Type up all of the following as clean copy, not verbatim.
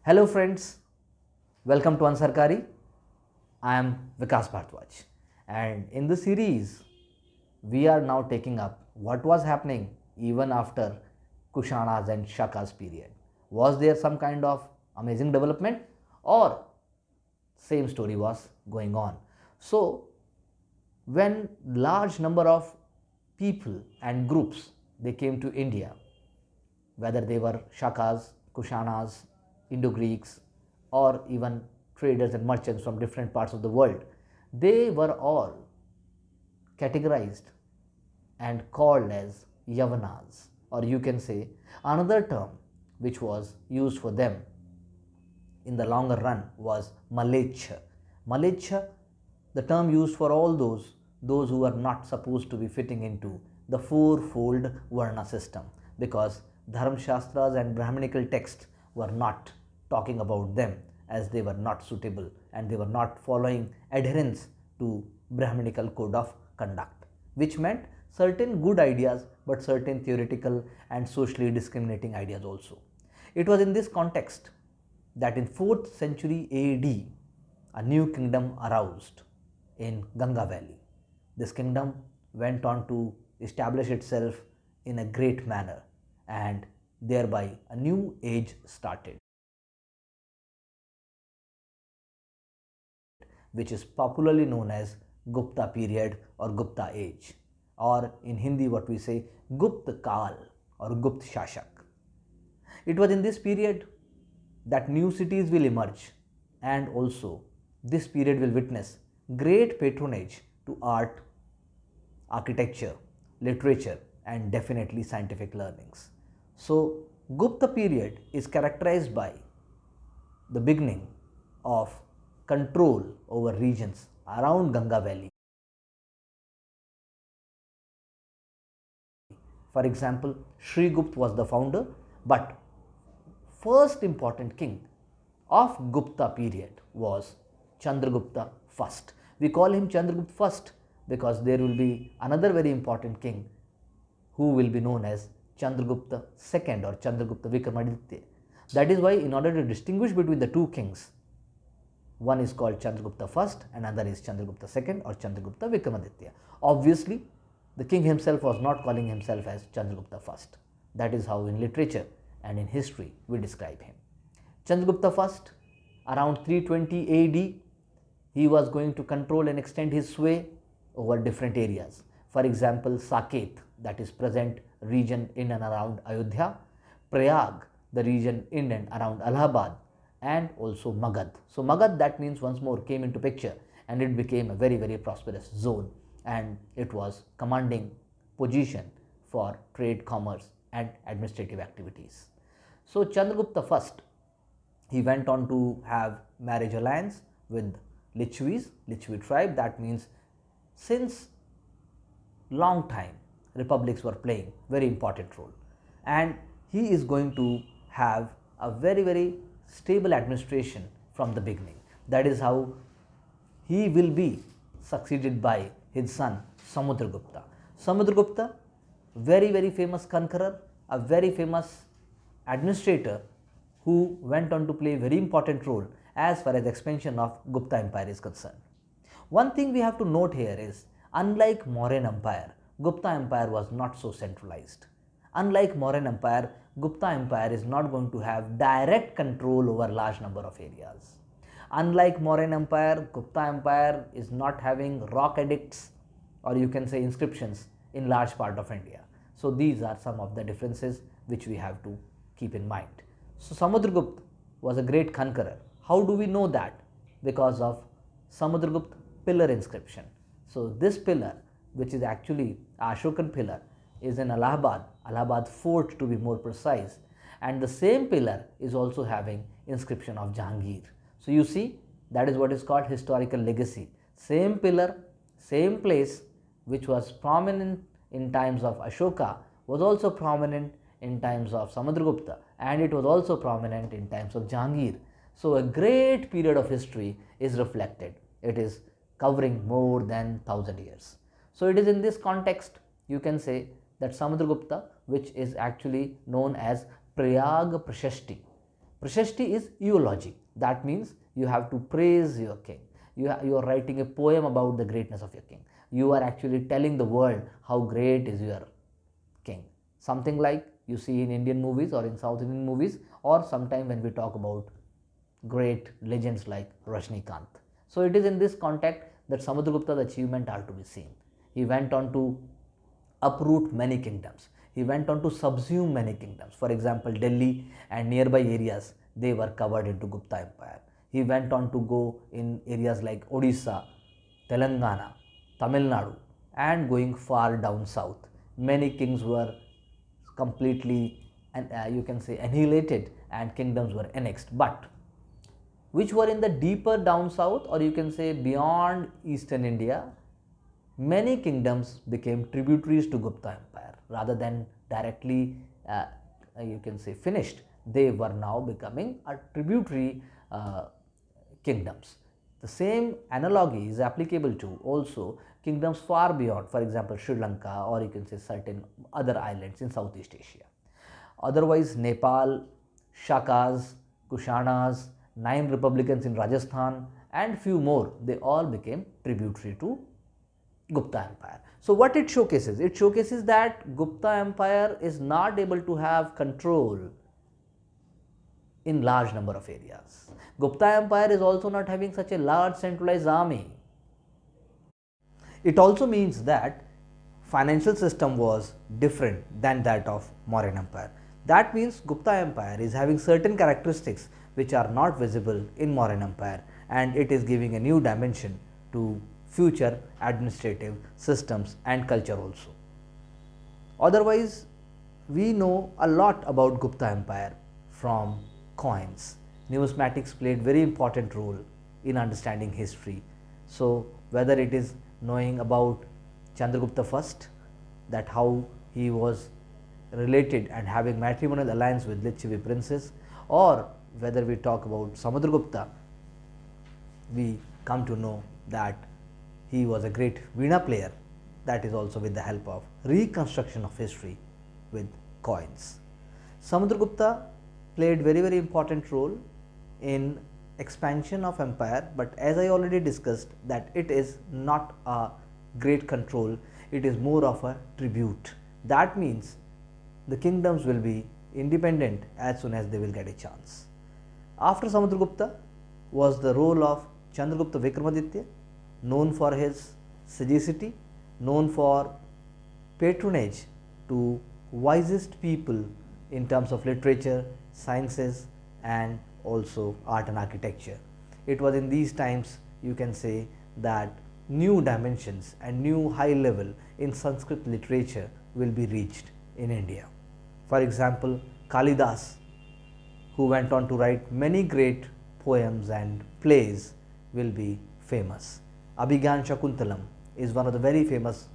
Hello friends, welcome to Ansarkari. I am Vikas Bhardwaj, and in this series we are now taking up what was happening even after Kushanas and Shakas period. Was there some kind of amazing development or same story was going on? So when large number of people and groups they came to India, whether they were Shakas, Kushanas, Indo-Greeks, or even traders and merchants from different parts of the world, they were all categorized and called as Yavanas, or you can say another term which was used for them in the longer run was Malechha. Malechha, the term used for all those who are not supposed to be fitting into the fourfold Varna system, because Dharma Shastras and Brahminical texts were not talking about them, as they were not suitable and they were not following adherence to Brahminical code of conduct, which meant certain good ideas but certain theoretical and socially discriminating ideas also. It was in this context that in 4th century AD, a new kingdom aroused in Ganga Valley. This kingdom went on to establish itself in a great manner, and thereby a new age started, which is popularly known as Gupta period or Gupta age, or in Hindi what we say Gupta Kal or Gupta Shashak. It was in this period that new cities will emerge, and also this period will witness great patronage to art, architecture, literature, and definitely scientific learnings. So Gupta period is characterized by the beginning of control over regions around Ganga Valley. For example, Srigupt was the founder, but first important king of Gupta period was Chandragupta I. We call him Chandragupta I because there will be another very important king who will be known as Chandragupta II or Chandragupta Vikramaditya. That is why, in order to distinguish between the two kings, one is called Chandragupta I and another is Chandragupta II or Chandragupta Vikramaditya. Obviously, the king himself was not calling himself as Chandragupta I. That is how in literature and in history we describe him. Chandragupta I, around 320 AD, he was going to control and extend his sway over different areas. For example, Saket, that is present region in and around Ayodhya, Prayag, the region in and around Allahabad, and also Magad. So Magad, that means once more came into picture, and it became a very, very prosperous zone, and it was commanding position for trade, commerce, and administrative activities. So Chandragupta I, he went on to have marriage alliance with Lichchavis tribe. That means since long time republics were playing very important role, and he is going to have a very, very stable administration from the beginning. That is how he will be succeeded by his son Samudragupta. Samudragupta, very, very famous conqueror, a very famous administrator who went on to play a very important role as far as expansion of Gupta Empire is concerned. One thing we have to note here is, unlike Mauryan Empire, Gupta Empire was not so centralized. Unlike Mauryan Empire, Gupta Empire is not going to have direct control over large number of areas. Unlike Mauryan Empire, Gupta Empire is not having rock edicts, or you can say inscriptions, in large part of India. So these are some of the differences which we have to keep in mind. So Samudragupta was a great conqueror. How do we know that? Because of Samudragupta pillar inscription. So this pillar, which is actually Ashokan pillar, is in Allahabad, Allahabad fort to be more precise, and the same pillar is also having inscription of Jahangir. So you see, that is what is called historical legacy. Same pillar, same place, which was prominent in times of Ashoka, was also prominent in times of Samudragupta, and it was also prominent in times of Jahangir. So a great period of history is reflected. It is covering more than 1000 years. So it is in this context you can say that Samudragupta, which is actually known as Prayag Prashasti, Prashasti is eulogy. That means you have to praise your king. You are writing a poem about the greatness of your king. You are actually telling the world how great is your king. Something like you see in Indian movies or in South Indian movies, or sometime when we talk about great legends like Rajnikant. So it is in this context that Samudragupta's achievement are to be seen. He went on to uproot many kingdoms. He went on to subsume many kingdoms. For example, Delhi and nearby areas, they were covered into Gupta Empire. He went on to go in areas like Odisha, Telangana, Tamil Nadu, and going far down south. Many kings were completely, you can say, annihilated, and kingdoms were annexed. But which were in the deeper down south, or you can say beyond eastern India, many kingdoms became tributaries to Gupta Empire rather than directly, you can say, finished. They were now becoming a tributary kingdoms. The same analogy is applicable to also kingdoms far beyond, for example, Sri Lanka, or you can say certain other islands in Southeast Asia. Otherwise, Nepal, Shakas, Kushanas, 9 republicans in Rajasthan, and few more, they all became tributary to Gupta Empire. So what it showcases? It showcases that Gupta Empire is not able to have control in large number of areas. Gupta Empire is also not having such a large centralized army. It also means that financial system was different than that of Mauryan Empire. That means Gupta Empire is having certain characteristics which are not visible in Mauryan Empire, and it is giving a new dimension to future administrative systems and culture also. Otherwise, we know a lot about Gupta Empire from coins. Numismatics played very important role in understanding history. So whether it is knowing about Chandragupta I, that how he was related and having matrimonial alliance with Lichchavis princess, or whether we talk about Samudragupta, we come to know that he was a great Veena player. That is also with the help of reconstruction of history with coins. Samudragupta played very important role in expansion of empire, but as I already discussed that it is not a great control, it is more of a tribute. That means the kingdoms will be independent as soon as they will get a chance. After Samudragupta was the role of Chandragupta Vikramaditya, known for his sagacity, known for patronage to wisest people in terms of literature, sciences, and also art and architecture. It was in these times, you can say, that new dimensions and new high level in Sanskrit literature will be reached in India. For example, Kalidas, who went on to write many great poems and plays, will be famous. Abhigyan Shakuntalam is one of the very famous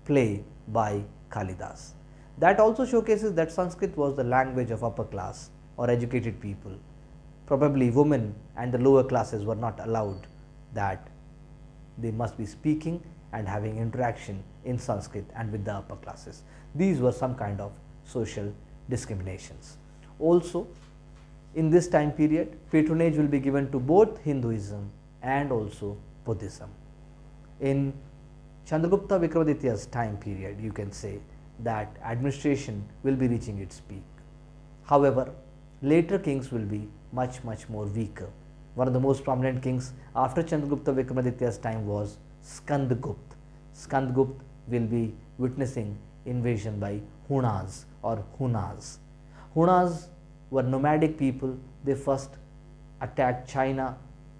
play by Kalidas. That also showcases that Sanskrit was the language of upper class or educated people. Probably women and the lower classes were not allowed, that they must be speaking and having interaction in Sanskrit and with the upper classes. These were some kind of social discriminations. Also, in this time period, patronage will be given to both Hinduism and also Buddhism. In Chandragupta Vikramaditya's time period, you can say that administration will be reaching its peak. However, later kings will be much more weaker. One of the most prominent kings after Chandragupta Vikramaditya's time was Skandgupta. Skandgupta will be witnessing invasion by Hunas or Hunas. Hunas were nomadic people. They first attacked China,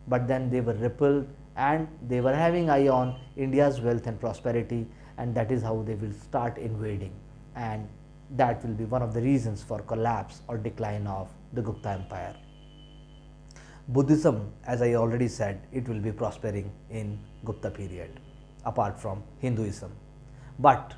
but then they were repelled, and they were having eye on India's wealth and prosperity, and that is how they will start invading, and that will be one of the reasons for collapse or decline of the Gupta Empire. Buddhism, as I already said, it will be prospering in Gupta period apart from Hinduism. But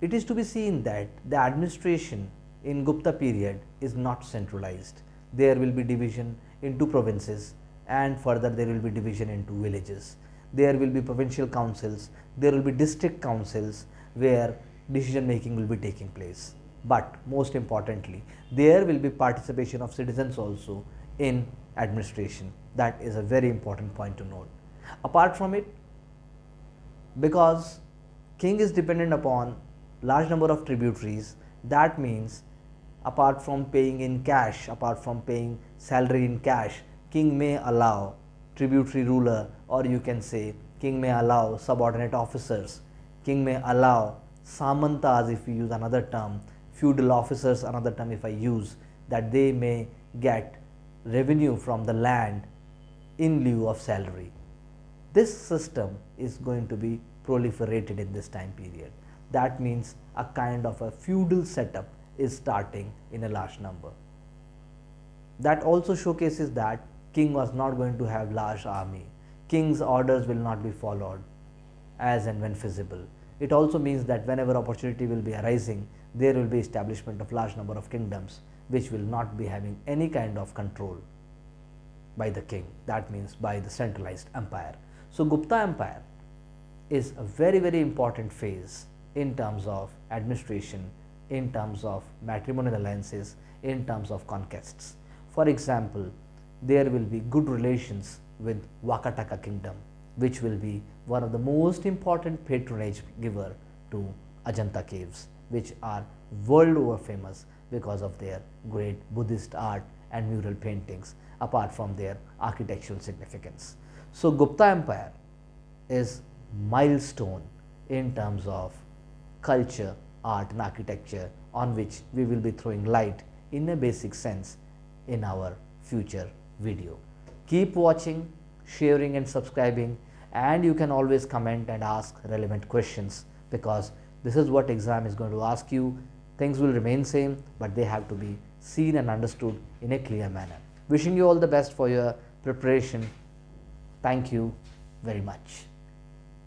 it is to be seen that the administration in Gupta period is not centralized. There will be division into provinces, and further there will be division into villages. There will be provincial councils, there will be district councils where decision making will be taking place. but most importantly, there will be participation of citizens also in administration. That is a very important point to note. Apart from it, because king is dependent upon large number of tributaries, that means apart from paying in cash, apart from paying salary in cash, king may allow tributary ruler, or you can say king may allow subordinate officers, king may allow samantas, if we use another term, feudal officers, another term if I use, that they may get revenue from the land in lieu of salary. This system is going to be proliferated in this time period. That means a kind of a feudal setup is starting in a large number. That also showcases that king was not going to have large army. King's orders will not be followed as and when feasible. It also means that whenever opportunity will be arising, there will be establishment of large number of kingdoms which will not be having any kind of control by the king. That means by the centralized empire. So Gupta Empire is a very, very important phase in terms of administration, in terms of matrimonial alliances, in terms of conquests. For example, there will be good relations with Vakataka Kingdom, which will be one of the most important patronage giver to Ajanta caves, which are world over famous because of their great Buddhist art and mural paintings, apart from their architectural significance. So Gupta Empire is milestone in terms of culture, art and architecture, on which we will be throwing light in a basic sense in our future video. Keep watching, sharing and subscribing, and you can always comment and ask relevant questions, because this is what exam is going to ask you. Things will remain same, but they have to be seen and understood in a clear manner. Wishing you all the best for your preparation. Thank you very much.